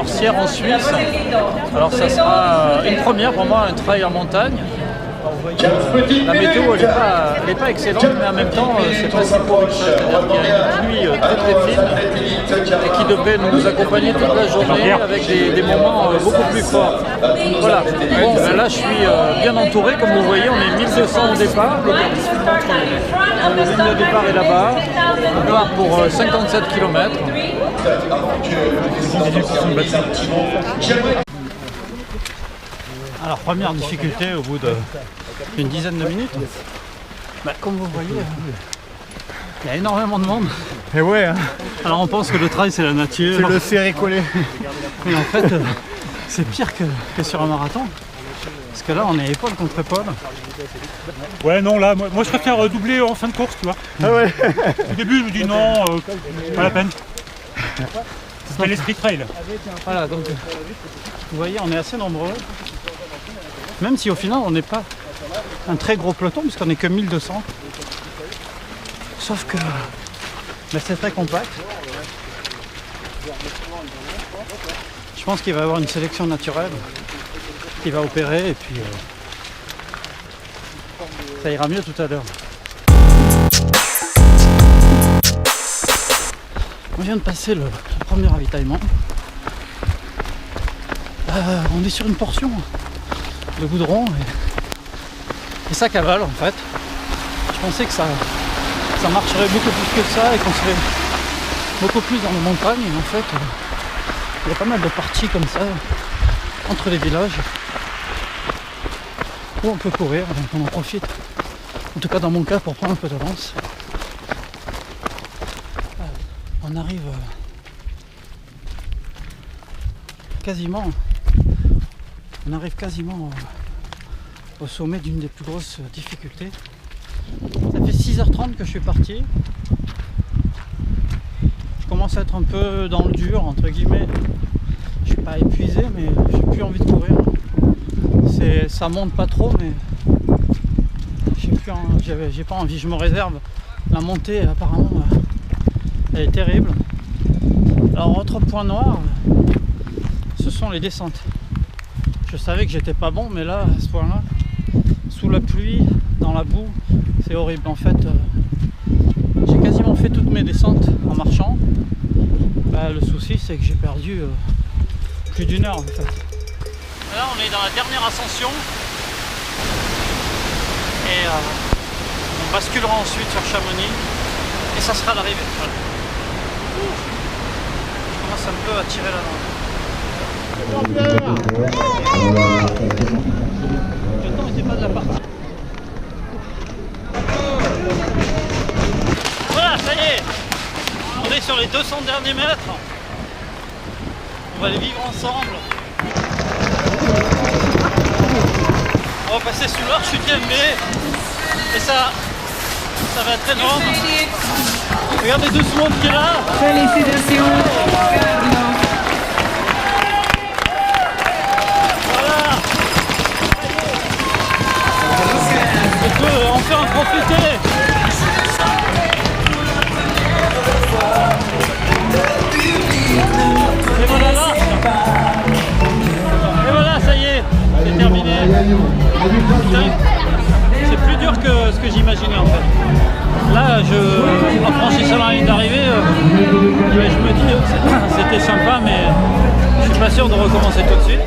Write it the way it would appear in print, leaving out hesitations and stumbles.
Orsières en Suisse. Alors ça sera une première pour moi, un trail en montagne. La météo elle est pas excellente, mais en même temps c'est pas si pourri que ça. C'est-à-dire qu'il y a une pluie très fine et qui devrait nous accompagner toute la journée avec des moments beaucoup plus forts. Voilà. Bon, ben là je suis bien entouré, comme vous voyez, on est 1200 au départ. La ligne de départ est là-bas. On part pour 57 km. Alors première difficulté au bout d'une dizaine de minutes, comme vous voyez, il y a énormément de monde. Et ouais, hein. Alors on pense que le trail c'est la nature. C'est le serré-collé. Mais en fait c'est pire que sur un marathon. Parce que là on est épaule contre épaule. Ouais non là, moi je préfère doubler en fin de course tu vois. Ah ouais. Au début je me dis non, pas la peine. C'est l'esprit trail. Voilà, donc vous voyez on est assez nombreux. Même si au final on n'est pas un très gros peloton puisqu'on n'est que 1200. Sauf que c'est très compact. Je pense qu'il va y avoir une sélection naturelle qui va opérer et puis ça ira mieux tout à l'heure. On vient de passer le premier ravitaillement. On est sur une portion de goudron et ça cavale en fait. Je pensais que ça marcherait beaucoup plus que ça et qu'on serait beaucoup plus dans les montagnes et en fait il y a pas mal de parties comme ça entre les villages où on peut courir, donc on en profite. En tout cas dans mon cas pour prendre un peu d'avance. On arrive quasiment au sommet d'une des plus grosses difficultés. Ça fait 6h30 que je suis parti. Je commence à être un peu dans le dur, entre guillemets. Je suis pas épuisé, mais j'ai plus envie de courir. Ça monte pas trop, mais j'ai pas envie. Je me réserve. La montée, apparemment, elle est terrible. Alors, autre point noir, ce sont les descentes. Je savais que j'étais pas bon, mais là, à ce point-là, sous la pluie, dans la boue, c'est horrible. En fait, j'ai quasiment fait toutes mes descentes en marchant. Le souci, c'est que j'ai perdu plus d'une heure en fait. Là, on est dans la dernière ascension et on basculera ensuite sur Chamonix et ça sera l'arrivée. Voilà. Je commence un peu à tirer la langue. Le temps n'était pas de la partie. Voilà, ça y est, on est sur les 200 derniers mètres. On va les vivre ensemble. On va passer sous l'arche UTMB et ça va être énorme. Regardez doucement qui est là. Félicitations. Voilà. On peut enfin en profiter. Et voilà là. Et voilà, ça y est, c'est terminé. C'est plus dur que ce que j'imaginais en fait. Là, en franchissant la ligne d'arrivée, je me dis c'était sympa, mais je suis pas sûr de recommencer tout de suite.